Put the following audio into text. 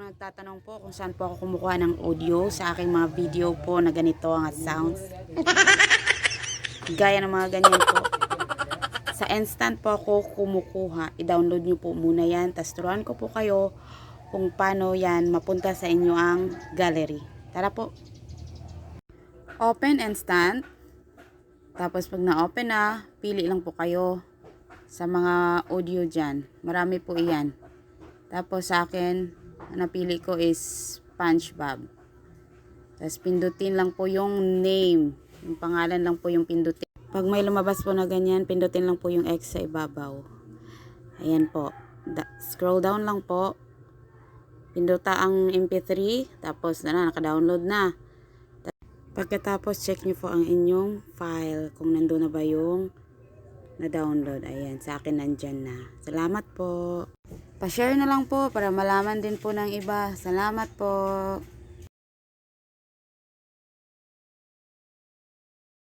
mga nagtatanong po kung saan po ako kumukuha ng audio sa aking mga video po na ganito ang sounds. Gaya ng mga ganyan po. Sa instant po ako kumukuha. I-download nyo po muna yan. Tapos turuan ko po kayo kung paano yan mapunta sa inyo ang gallery. Tara po. Open instant. Tapos pag na-open na, pili lang po kayo sa mga audio dyan. Marami po iyan. Tapos sa akin, napili ko is SpongeBob. Tapos pindutin lang po yung name. Yung pangalan lang po yung pindutin. Pag may lumabas po na ganyan, pindutin lang po yung X sa ibabaw. Ayan po. Scroll down lang po. Pinduta ang MP3. Tapos naka-download na. Pagkatapos, check nyo po ang inyong file. Kung nandun na ba yung na-download. Ayan, sa akin nandyan na. Salamat po. Pa-share na lang po para malaman din po ng iba. Salamat po.